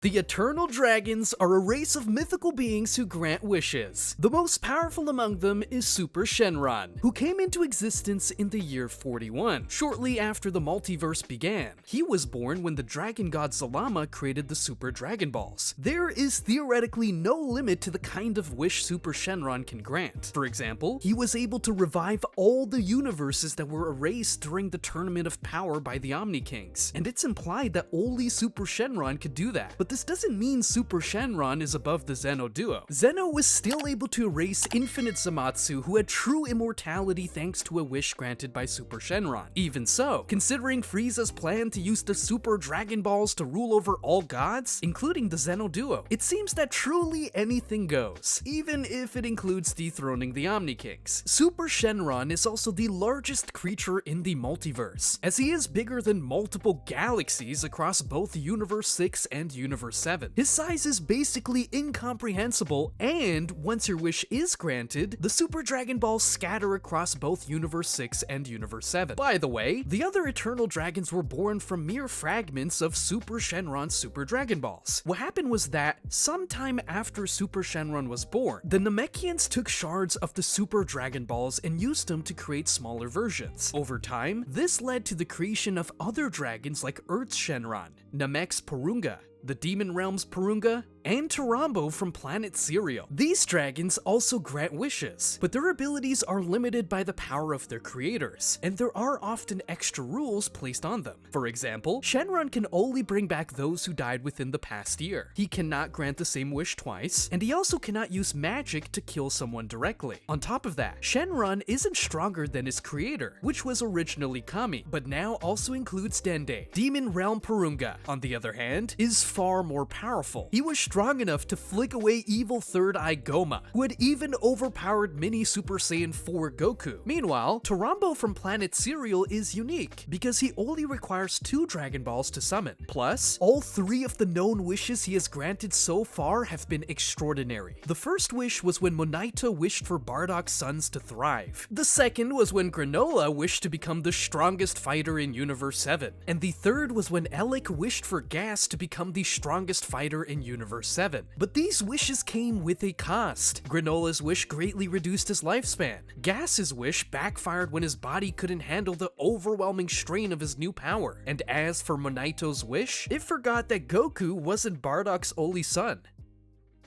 The Eternal Dragons are a race of mythical beings who grant wishes. The most powerful among them is Super Shenron, who came into existence in the year 41, shortly after the multiverse began. He was born when the dragon god Zalama created the Super Dragon Balls. There is theoretically no limit to the kind of wish Super Shenron can grant. For example, he was able to revive all the universes that were erased during the Tournament of Power by the Omni-Kings, and it's implied that only Super Shenron could do that. But this doesn't mean Super Shenron is above the Zeno duo. Zeno was still able to erase Infinite Zamatsu, who had true immortality thanks to a wish granted by Super Shenron. Even so, considering Frieza's plan to use the Super Dragon Balls to rule over all gods, including the Zeno duo, it seems that truly anything goes, even if it includes dethroning the Omni-Kings. Super Shenron is also the largest creature in the multiverse, as he is bigger than multiple galaxies across both Universe 6 and Universe 7. His size is basically incomprehensible, and once your wish is granted, the Super Dragon Balls scatter across both Universe 6 and Universe 7. By the way, the other Eternal Dragons were born from mere fragments of Super Shenron's Super Dragon Balls. What happened was that, sometime after Super Shenron was born, the Namekians took shards of the Super Dragon Balls and used them to create smaller versions. Over time, this led to the creation of other dragons like Earth's Shenron, Namek's Porunga, the Demon Realm's Porunga, and Tarambo from planet Serial. These dragons also grant wishes, but their abilities are limited by the power of their creators, and there are often extra rules placed on them. For example, Shenron can only bring back those who died within the past year. He cannot grant the same wish twice, and he also cannot use magic to kill someone directly. On top of that, Shenron isn't stronger than his creator, which was originally Kami, but now also includes Dende. Demon Realm Porunga, on the other hand, is far more powerful. He was strong enough to flick away evil Third Eye Goma, who had even overpowered mini Super Saiyan 4 Goku. Meanwhile, Tarambo from planet Serial is unique, because he only requires 2 Dragon Balls to summon. Plus, all 3 of the known wishes he has granted so far have been extraordinary. The first wish was when Monaito wished for Bardock's sons to thrive. The second was when Granola wished to become the strongest fighter in Universe 7. And the third was when Elec wished for Gas to become the strongest fighter in Universe 7. But these wishes came with a cost. Granola's wish greatly reduced his lifespan. Gas's wish backfired when his body couldn't handle the overwhelming strain of his new power. And as for Monaito's wish, it forgot that Goku wasn't Bardock's only son.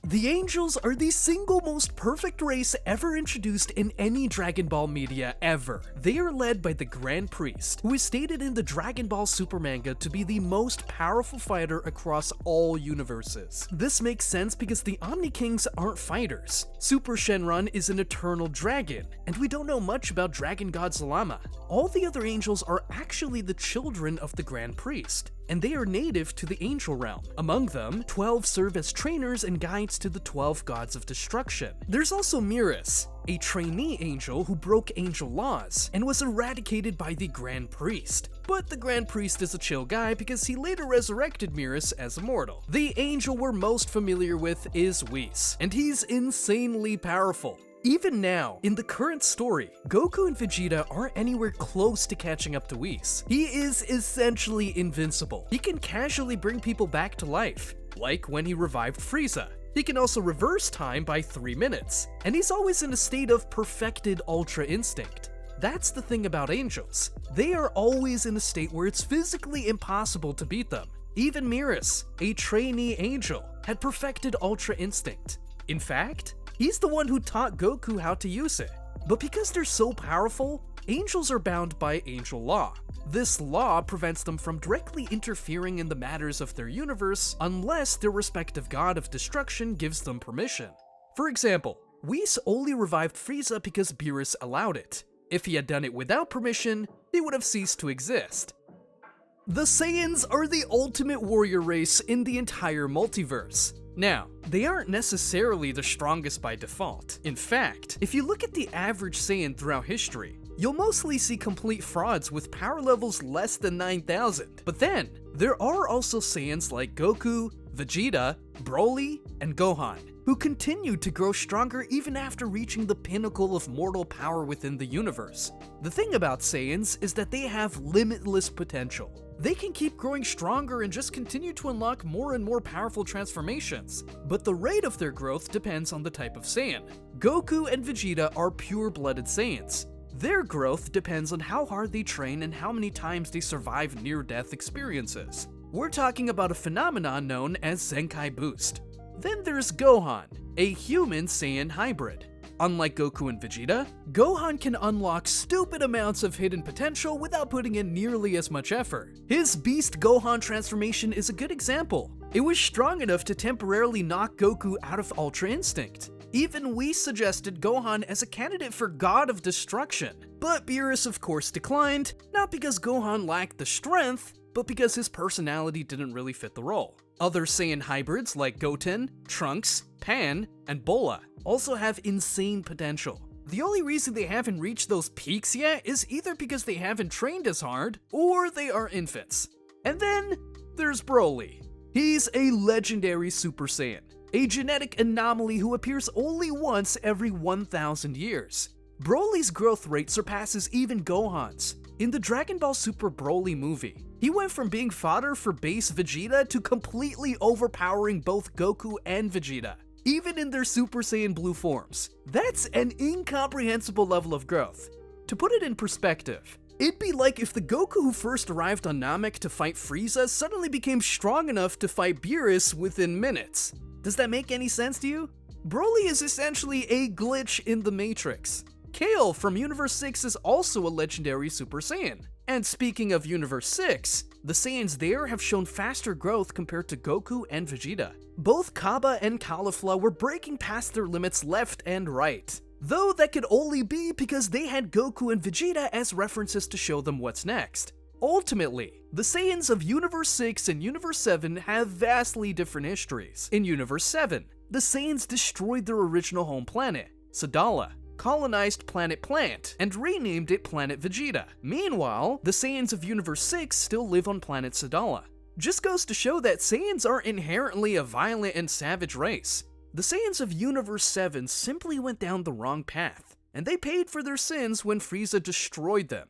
The Angels are the single most perfect race ever introduced in any Dragon Ball media ever. They are led by the Grand Priest, who is stated in the Dragon Ball Super manga to be the most powerful fighter across all universes. This makes sense because the Omni-Kings aren't fighters. Super Shenron is an eternal dragon, and we don't know much about Dragon God Zalama. All the other angels are actually the children of the Grand Priest, and they are native to the Angel Realm. Among them, 12 serve as trainers and guides to the 12 gods of destruction. There's also Miras, a trainee angel who broke angel laws and was eradicated by the Grand Priest. But the Grand Priest is a chill guy because he later resurrected Miras as immortal. The angel we're most familiar with is Whis, and he's insanely powerful. Even now, in the current story, Goku and Vegeta aren't anywhere close to catching up to Whis. He is essentially invincible. He can casually bring people back to life, like when he revived Frieza. He can also reverse time by 3 minutes, and he's always in a state of perfected Ultra Instinct. That's the thing about angels. They are always in a state where it's physically impossible to beat them. Even Miras, a trainee angel, had perfected Ultra Instinct. In fact, he's the one who taught Goku how to use it. But because they're so powerful, angels are bound by angel law. This law prevents them from directly interfering in the matters of their universe unless their respective god of destruction gives them permission. For example, Whis only revived Frieza because Beerus allowed it. If he had done it without permission, he would have ceased to exist. The Saiyans are the ultimate warrior race in the entire multiverse. Now, they aren't necessarily the strongest by default. In fact, if you look at the average Saiyan throughout history, you'll mostly see complete frauds with power levels less than 9,000. But then, there are also Saiyans like Goku, Vegeta, Broly, and Gohan, who continued to grow stronger even after reaching the pinnacle of mortal power within the universe. The thing about Saiyans is that they have limitless potential. They can keep growing stronger and just continue to unlock more and more powerful transformations, but the rate of their growth depends on the type of Saiyan. Goku and Vegeta are pure-blooded Saiyans. Their growth depends on how hard they train and how many times they survive near-death experiences. We're talking about a phenomenon known as Zenkai Boost. Then there's Gohan, a human Saiyan hybrid. Unlike Goku and Vegeta, Gohan can unlock stupid amounts of hidden potential without putting in nearly as much effort. His Beast Gohan transformation is a good example. It was strong enough to temporarily knock Goku out of Ultra Instinct. Even we suggested Gohan as a candidate for God of Destruction, but Beerus of course declined, not because Gohan lacked the strength, but because his personality didn't really fit the role. Other Saiyan hybrids like Goten, Trunks, Pan, and Bola also have insane potential. The only reason they haven't reached those peaks yet is either because they haven't trained as hard, or they are infants. And then there's Broly. He's a legendary Super Saiyan, a genetic anomaly who appears only once every 1,000 years. Broly's growth rate surpasses even Gohan's. In the Dragon Ball Super Broly movie, he went from being fodder for base Vegeta to completely overpowering both Goku and Vegeta, even in their Super Saiyan Blue forms. That's an incomprehensible level of growth. To put it in perspective, it'd be like if the Goku who first arrived on Namek to fight Frieza suddenly became strong enough to fight Beerus within minutes. Does that make any sense to you? Broly is essentially a glitch in the Matrix. Kale from Universe 6 is also a legendary Super Saiyan. And speaking of Universe 6, the Saiyans there have shown faster growth compared to Goku and Vegeta. Both Kaba and Caulifla were breaking past their limits left and right. Though that could only be because they had Goku and Vegeta as references to show them what's next. Ultimately, the Saiyans of Universe 6 and Universe 7 have vastly different histories. In Universe 7, the Saiyans destroyed their original home planet, Sadala, colonized Planet Plant, and renamed it Planet Vegeta. Meanwhile, the Saiyans of Universe 6 still live on Planet Sadala. Just goes to show that Saiyans are inherently a violent and savage race. The Saiyans of Universe 7 simply went down the wrong path, and they paid for their sins when Frieza destroyed them.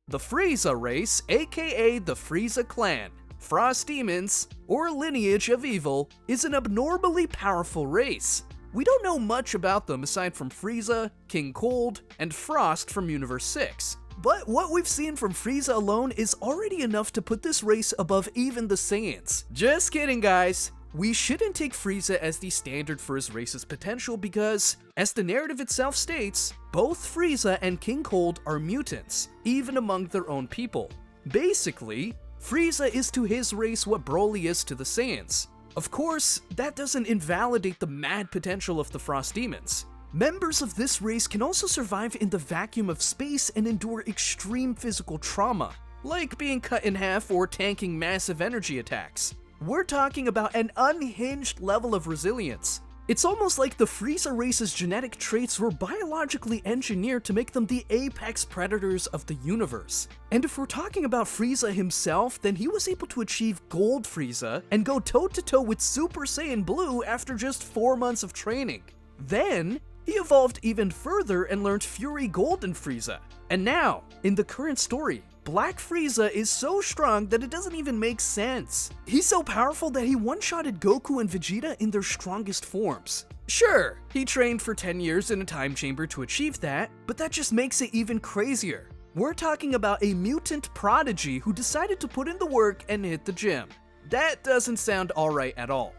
The Frieza Race, aka the Frieza Clan, Frost Demons, or Lineage of Evil, is an abnormally powerful race. We don't know much about them aside from Frieza, King Cold, and Frost from Universe 6. But what we've seen from Frieza alone is already enough to put this race above even the Saiyans. Just kidding, guys. We shouldn't take Frieza as the standard for his race's potential because, as the narrative itself states, both Frieza and King Cold are mutants, even among their own people. Basically, Frieza is to his race what Broly is to the Saiyans. Of course, that doesn't invalidate the mad potential of the Frost Demons. Members of this race can also survive in the vacuum of space and endure extreme physical trauma, like being cut in half or tanking massive energy attacks. We're talking about an unhinged level of resilience. It's almost like the Frieza race's genetic traits were biologically engineered to make them the apex predators of the universe. And if we're talking about Frieza himself, then he was able to achieve Gold Frieza and go toe-to-toe with Super Saiyan Blue after just 4 months of training. Then, he evolved even further and learned Fury Golden Frieza. And now, in the current story, Black Frieza is so strong that it doesn't even make sense. He's so powerful that he one-shotted Goku and Vegeta in their strongest forms. Sure, he trained for 10 years in a time chamber to achieve that, but that just makes it even crazier. We're talking about a mutant prodigy who decided to put in the work and hit the gym. That doesn't sound alright at all.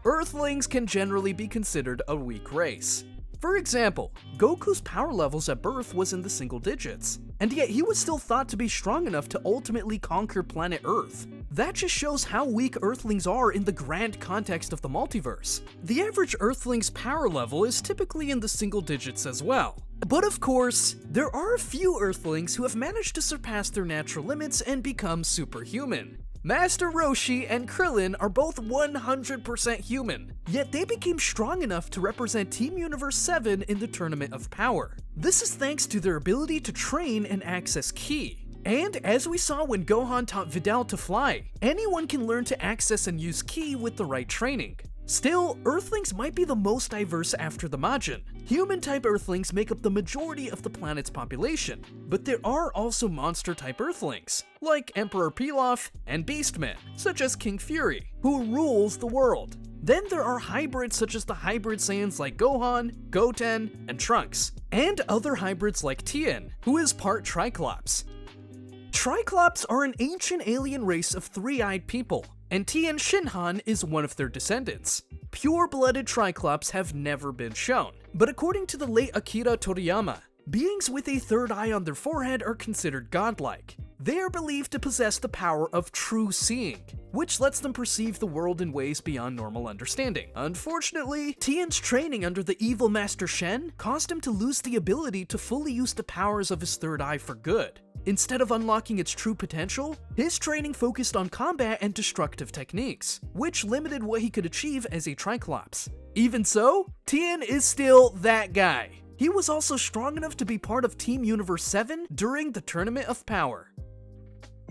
Earthlings can generally be considered a weak race. For example, Goku's power levels at birth was in the single digits, and yet he was still thought to be strong enough to ultimately conquer planet Earth. That just shows how weak Earthlings are in the grand context of the multiverse. The average Earthling's power level is typically in the single digits as well. But of course, there are a few Earthlings who have managed to surpass their natural limits and become superhuman. Master Roshi and Krillin are both 100% human, yet they became strong enough to represent Team Universe 7 in the Tournament of Power. This is thanks to their ability to train and access Ki. And as we saw when Gohan taught Videl to fly, anyone can learn to access and use Ki with the right training. Still, Earthlings might be the most diverse after the Majin. Human-type Earthlings make up the majority of the planet's population, but there are also monster-type Earthlings, like Emperor Pilaf and Beastmen, such as King Fury, who rules the world. Then there are hybrids such as the hybrid Saiyans like Gohan, Goten, and Trunks, and other hybrids like Tien, who is part Triclops. Triclops are an ancient alien race of three-eyed people, and Tien Shinhan is one of their descendants. Pure-blooded Triclops have never been shown, but according to the late Akira Toriyama, beings with a third eye on their forehead are considered godlike. They are believed to possess the power of true seeing, which lets them perceive the world in ways beyond normal understanding. Unfortunately, Tien's training under the evil Master Shen caused him to lose the ability to fully use the powers of his third eye for good. Instead of unlocking its true potential, his training focused on combat and destructive techniques, which limited what he could achieve as a Triclops. Even so, Tien is still that guy. He was also strong enough to be part of Team Universe 7 during the Tournament of Power.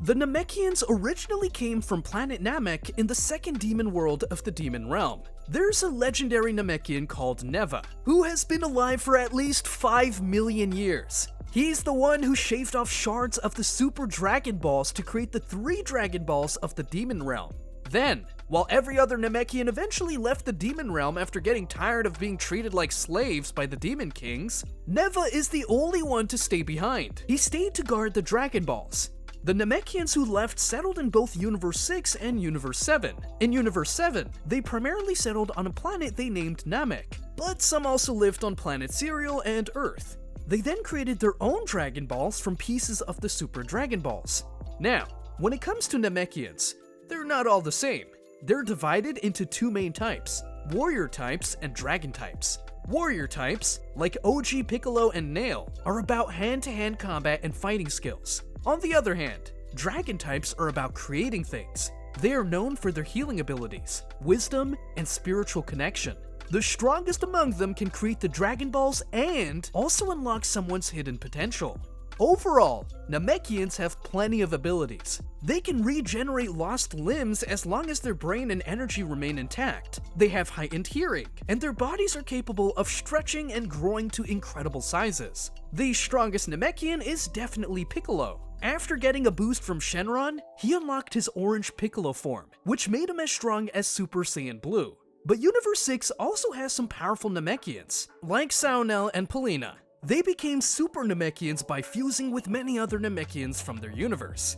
The Namekians originally came from planet Namek in the second demon world of the Demon Realm. There's a legendary Namekian called Neva, who has been alive for at least 5 million years. He's the one who shaved off shards of the Super Dragon Balls to create the 3 Dragon Balls of the Demon Realm. Then, while every other Namekian eventually left the Demon Realm after getting tired of being treated like slaves by the Demon Kings, Neva is the only one to stay behind. He stayed to guard the Dragon Balls. The Namekians who left settled in both Universe 6 and Universe 7. In Universe 7, they primarily settled on a planet they named Namek, but some also lived on planet Serial and Earth. They then created their own Dragon Balls from pieces of the Super Dragon Balls. Now, when it comes to Namekians, they're not all the same. They're divided into 2 main types, Warrior types and Dragon types. Warrior types, like OG Piccolo and Nail, are about hand-to-hand combat and fighting skills. On the other hand, Dragon types are about creating things. They are known for their healing abilities, wisdom, and spiritual connection. The strongest among them can create the Dragon Balls and also unlock someone's hidden potential. Overall, Namekians have plenty of abilities. They can regenerate lost limbs as long as their brain and energy remain intact. They have heightened hearing, and their bodies are capable of stretching and growing to incredible sizes. The strongest Namekian is definitely Piccolo. After getting a boost from Shenron, he unlocked his orange Piccolo form, which made him as strong as Super Saiyan Blue. But Universe 6 also has some powerful Namekians, like Saonel and Polina. They became Super Namekians by fusing with many other Namekians from their universe.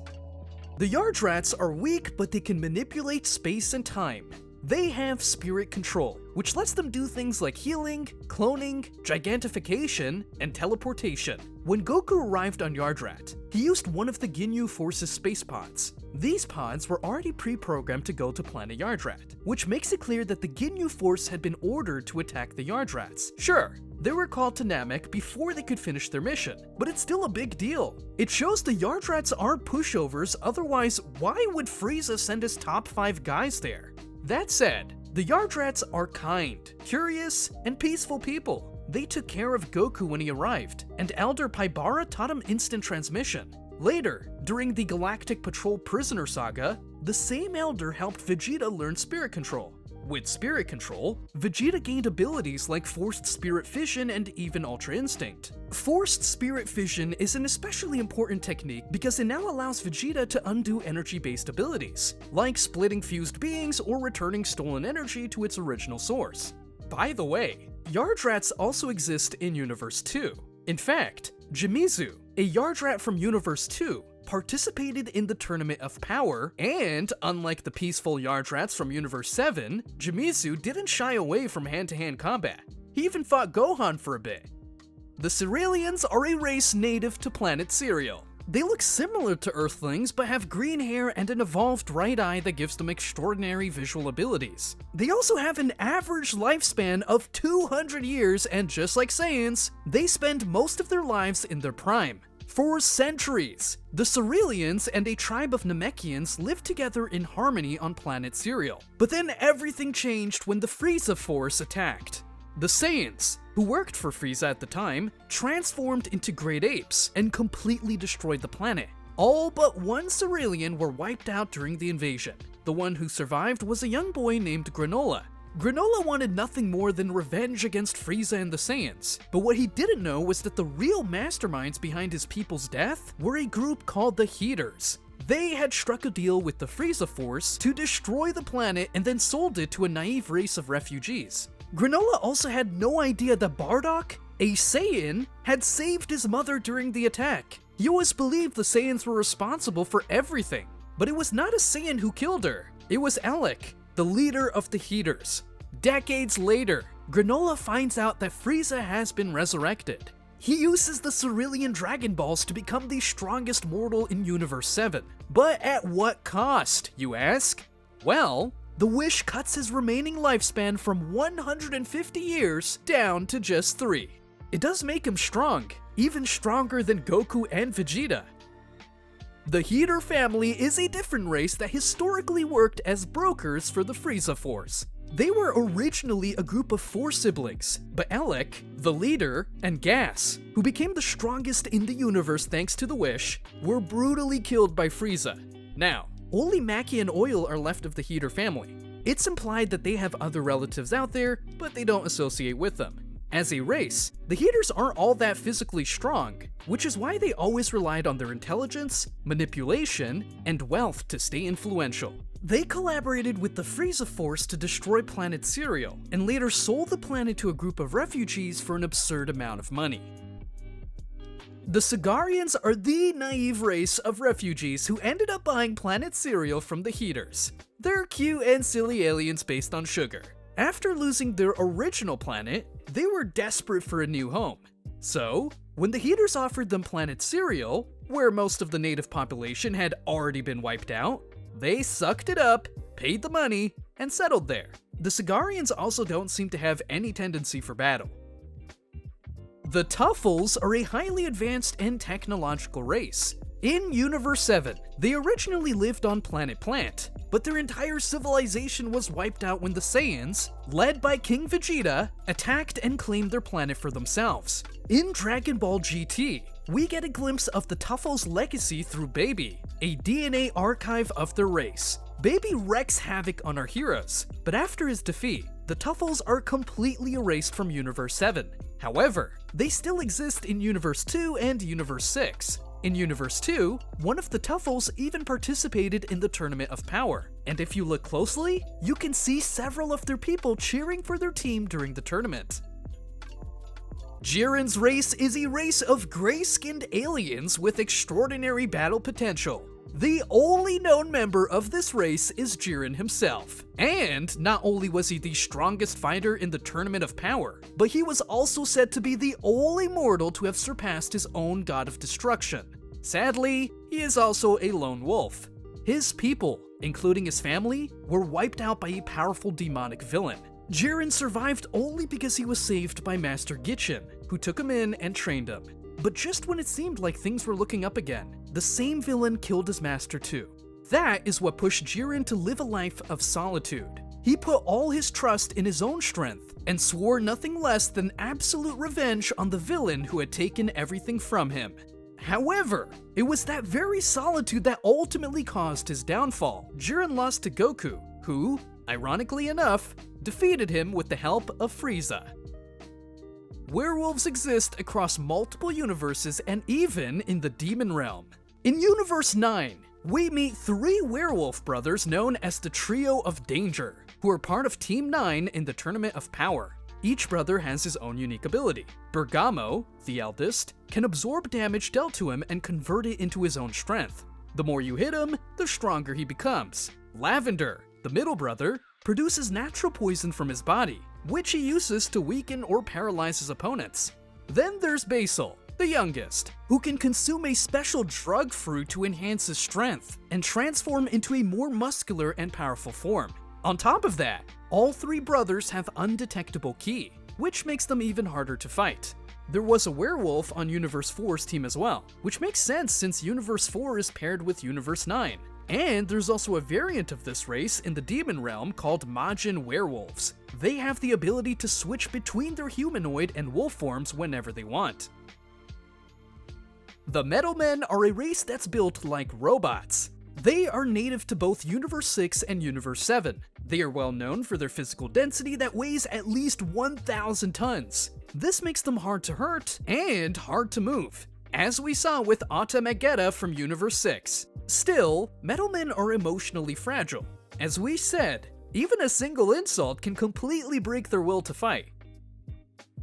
The Yardrats are weak, but they can manipulate space and time. They have spirit control, which lets them do things like healing, cloning, gigantification, and teleportation. When Goku arrived on Yardrat, he used one of the Ginyu Force's space pods. These pods were already pre-programmed to go to planet Yardrat, which makes it clear that the Ginyu Force had been ordered to attack the Yardrats. Sure, they were called to Namek before they could finish their mission, but it's still a big deal. It shows the Yardrats aren't pushovers, otherwise why would Frieza send his top 5 guys there? That said, the Yardrats are kind, curious, and peaceful people. They took care of Goku when he arrived, and Elder Paibara taught him instant transmission. Later, during the Galactic Patrol Prisoner Saga, the same Elder helped Vegeta learn Spirit Control. With Spirit Control, Vegeta gained abilities like Forced Spirit Fission and even Ultra Instinct. Forced Spirit Fission is an especially important technique because it now allows Vegeta to undo energy-based abilities, like splitting fused beings or returning stolen energy to its original source. By the way, Yardrats also exist in Universe 2. In fact, Jimizu, a Yardrat from Universe 2, participated in the Tournament of Power, and unlike the peaceful Yardrats from Universe 7, Jimizu didn't shy away from hand-to-hand combat. He even fought Gohan for a bit. The Cerealians are a race native to planet Serial. They look similar to Earthlings, but have green hair and an evolved right eye that gives them extraordinary visual abilities. They also have an average lifespan of 200 years, and just like Saiyans, they spend most of their lives in their prime. For centuries, the Cerealians and a tribe of Namekians lived together in harmony on planet Serial. But then everything changed when the Frieza Force attacked. The Saiyans, who worked for Frieza at the time, transformed into great apes and completely destroyed the planet. All but one Cerulean were wiped out during the invasion. The one who survived was a young boy named Granola. Granola wanted nothing more than revenge against Frieza and the Saiyans, but what he didn't know was that the real masterminds behind his people's death were a group called the Heaters. They had struck a deal with the Frieza Force to destroy the planet and then sold it to a naive race of refugees. Granola also had no idea that Bardock, a Saiyan, had saved his mother during the attack. He always believed the Saiyans were responsible for everything, but it was not a Saiyan who killed her. It was Alec, the leader of the Heaters. Decades later, Granola finds out that Frieza has been resurrected. He uses the Cerulean Dragon Balls to become the strongest mortal in Universe 7. But at what cost, you ask? Well, the wish cuts his remaining lifespan from 150 years down to just 3. It does make him strong, even stronger than Goku and Vegeta. The Heater family is a different race that historically worked as brokers for the Frieza Force. They were originally a group of 4 siblings, but Alec, the leader, and Gas, who became the strongest in the universe thanks to the wish, were brutally killed by Frieza. Now, only Maki and Oil are left of the Heater family. It's implied that they have other relatives out there, but they don't associate with them. As a race, the Heaters aren't all that physically strong, which is why they always relied on their intelligence, manipulation, and wealth to stay influential. They collaborated with the Frieza Force to destroy planet Cereal, and later sold the planet to a group of refugees for an absurd amount of money. The Sigarians are the naive race of refugees who ended up buying planet Cereal from the Heaters. They're cute and silly aliens based on sugar. After losing their original planet, they were desperate for a new home. So, when the Heaters offered them planet Cereal, where most of the native population had already been wiped out, they sucked it up, paid the money, and settled there. The Sigarians also don't seem to have any tendency for battle. The Tuffles are a highly advanced and technological race. In Universe 7, they originally lived on planet Plant, but their entire civilization was wiped out when the Saiyans, led by King Vegeta, attacked and claimed their planet for themselves. In Dragon Ball GT, we get a glimpse of the Tuffles' legacy through Baby, a DNA archive of their race. Baby wreaks havoc on our heroes, but after his defeat, the Tuffles are completely erased from Universe 7. However, they still exist in Universe 2 and Universe 6. In Universe 2, one of the Tuffles even participated in the Tournament of Power, and if you look closely, you can see several of their people cheering for their team during the tournament. Jiren's race is a race of gray-skinned aliens with extraordinary battle potential. The only known member of this race is Jiren himself. And not only was he the strongest fighter in the Tournament of Power, but he was also said to be the only mortal to have surpassed his own god of destruction. Sadly, he is also a lone wolf. His people, including his family, were wiped out by a powerful demonic villain. Jiren survived only because he was saved by Master Gichin, who took him in and trained him. But just when it seemed like things were looking up again, the same villain killed his master too. That is what pushed Jiren to live a life of solitude. He put all his trust in his own strength, and swore nothing less than absolute revenge on the villain who had taken everything from him. However, it was that very solitude that ultimately caused his downfall. Jiren lost to Goku, who, ironically enough, defeated him with the help of Frieza. Werewolves exist across multiple universes and even in the demon realm. In Universe 9, we meet 3 werewolf brothers known as the Trio of Danger, who are part of Team 9 in the Tournament of Power. Each brother has his own unique ability. Bergamo, the eldest, can absorb damage dealt to him and convert it into his own strength. The more you hit him, the stronger he becomes. Lavender, the middle brother, produces natural poison from his body, which he uses to weaken or paralyze his opponents. Then there's Basil, the youngest, who can consume a special drug fruit to enhance his strength and transform into a more muscular and powerful form. On top of that, all 3 brothers have undetectable ki, which makes them even harder to fight. There was a werewolf on Universe 4's team as well, which makes sense since Universe 4 is paired with Universe 9. And there's also a variant of this race in the demon realm called Majin werewolves. They have the ability to switch between their humanoid and wolf forms whenever they want. The Metal Men are a race that's built like robots. They are native to both Universe 6 and Universe 7. They are well known for their physical density that weighs at least 1,000 tons. This makes them hard to hurt and hard to move, as we saw with Ata Magetta from Universe 6. Still, Metal Men are emotionally fragile. As we said, even a single insult can completely break their will to fight.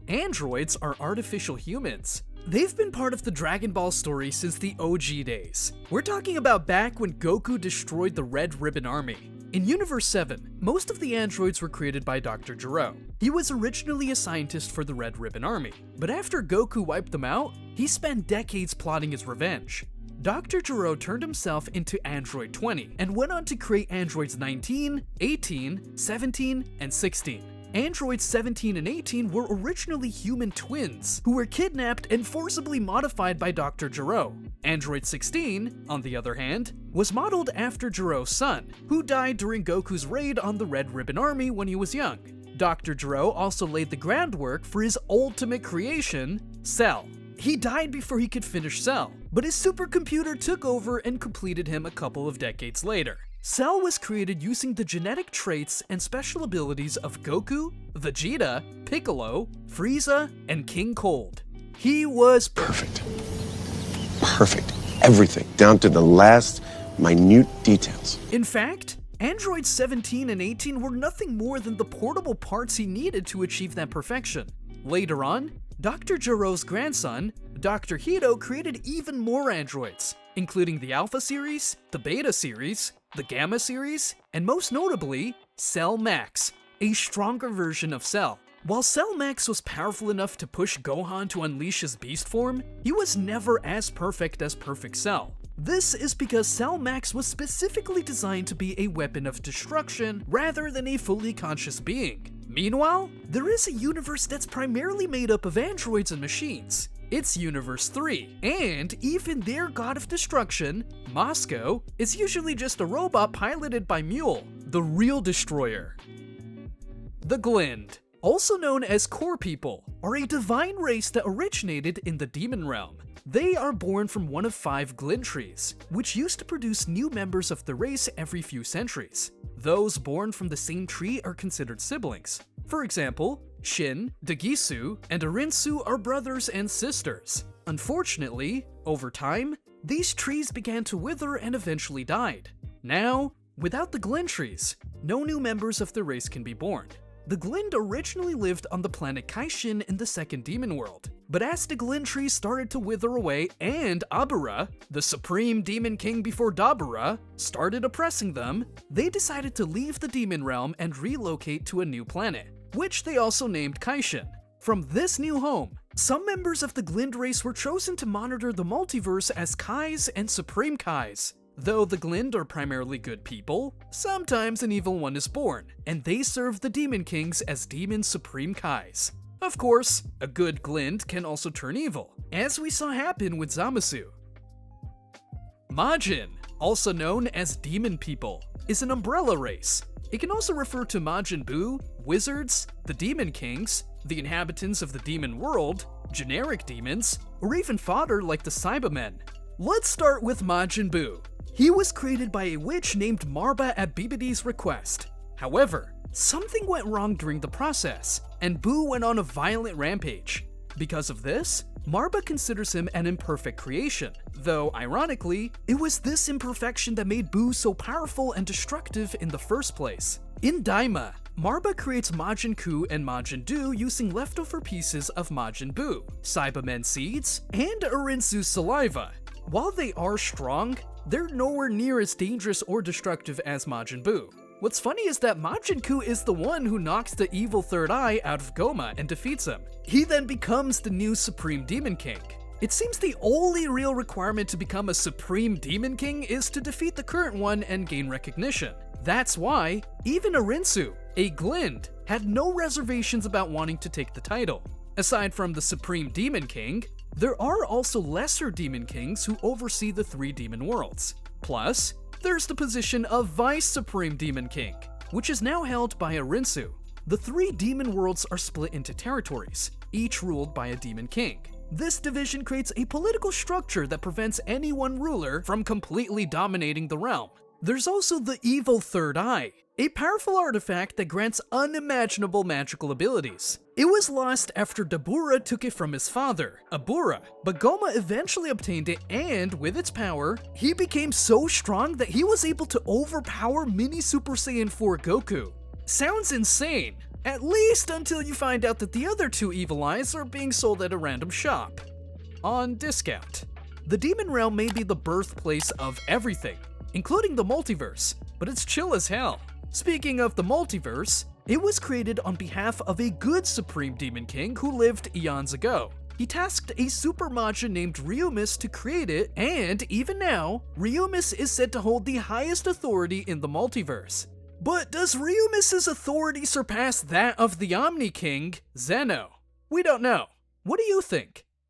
Androids are artificial humans. They've been part of the Dragon Ball story since the OG days. We're talking about back when Goku destroyed the Red Ribbon Army. In Universe 7, most of the androids were created by Dr. Gero. He was originally a scientist for the Red Ribbon Army, but after Goku wiped them out, he spent decades plotting his revenge. Dr. Gero turned himself into Android 20 and went on to create Androids 19, 18, 17, and 16. Androids 17 and 18 were originally human twins who were kidnapped and forcibly modified by Dr. Gero. Android 16, on the other hand, was modeled after Gero's son, who died during Goku's raid on the Red Ribbon Army when he was young. Dr. Gero also laid the groundwork for his ultimate creation, Cell. He died before he could finish Cell, but his supercomputer took over and completed him a couple of decades later. Cell was created using the genetic traits and special abilities of Goku, Vegeta, Piccolo, Frieza, and King Cold. He was perfect. Perfect. Everything, down to the last minute details. In fact, Androids 17 and 18 were nothing more than the portable parts he needed to achieve that perfection. Later on, Dr. Gero's grandson, Dr. Hito, created even more androids, including the Alpha series, the Beta series, the Gamma series, and most notably, Cell Max, a stronger version of Cell. While Cell Max was powerful enough to push Gohan to unleash his beast form, he was never as perfect as Perfect Cell. This is because Cell Max was specifically designed to be a weapon of destruction rather than a fully conscious being. Meanwhile, there is a universe that's primarily made up of androids and machines. It's Universe 3, and even their god of destruction, Moscow, is usually just a robot piloted by Mule, the real destroyer. The Glind, also known as Core People, are a divine race that originated in the Demon Realm. They are born from one of 5 Glind trees, which used to produce new members of the race every few centuries. Those born from the same tree are considered siblings. For example, Shin, Dagisu, and Arinsu are brothers and sisters. Unfortunately, over time, these trees began to wither and eventually died. Now, without the Glind trees, no new members of the race can be born. The Glind originally lived on the planet Kaishin in the Second Demon World, but as the Glind trees started to wither away and Abura, the supreme demon king before Dabura, started oppressing them, they decided to leave the Demon Realm and relocate to a new planet, which they also named Kaishin. From this new home, some members of the Glind race were chosen to monitor the multiverse as Kais and Supreme Kais. Though the Glind are primarily good people, sometimes an evil one is born, and they serve the Demon Kings as Demon Supreme Kais. Of course, a good Glind can also turn evil, as we saw happen with Zamasu. Majin, also known as Demon People, is an umbrella race. It can also refer to Majin Buu, wizards, the Demon Kings, the inhabitants of the Demon World, generic demons, or even fodder like the Cybermen. Let's start with Majin Buu. He was created by a witch named Marba at Bibidi's request. However, something went wrong during the process, and Buu went on a violent rampage. Because of this, Marba considers him an imperfect creation, though ironically, it was this imperfection that made Buu so powerful and destructive in the first place. In Daima, Marba creates Majin Ku and Majin Du using leftover pieces of Majin Buu, Cybermen seeds, and Arinsu's saliva. While they are strong, they're nowhere near as dangerous or destructive as Majin Buu. What's funny is that Majin Ku is the one who knocks the evil third eye out of Goma and defeats him. He then becomes the new Supreme Demon King. It seems the only real requirement to become a Supreme Demon King is to defeat the current one and gain recognition. That's why even Arinsu, a Glind, had no reservations about wanting to take the title. Aside from the Supreme Demon King, there are also lesser Demon Kings who oversee the 3 demon worlds. Plus, there's the position of Vice Supreme Demon King, which is now held by Arinsu. The 3 demon worlds are split into territories, each ruled by a demon king. This division creates a political structure that prevents any one ruler from completely dominating the realm. There's also the evil Third Eye, a powerful artifact that grants unimaginable magical abilities. It was lost after Dabura took it from his father, Abura, but Goma eventually obtained it, and with its power, he became so strong that he was able to overpower Mini Super Saiyan 4 Goku. Sounds insane, at least until you find out that the other two evil eyes are being sold at a random shop. On discount. The Demon Realm may be the birthplace of everything, including the multiverse, but it's chill as hell. Speaking of the multiverse, it was created on behalf of a good Supreme Demon King who lived eons ago. He tasked a super Majin named Ryumis to create it, and even now, Ryumis is said to hold the highest authority in the multiverse. But does Ryumis' authority surpass that of the Omni King, Zeno? We don't know. What do you think?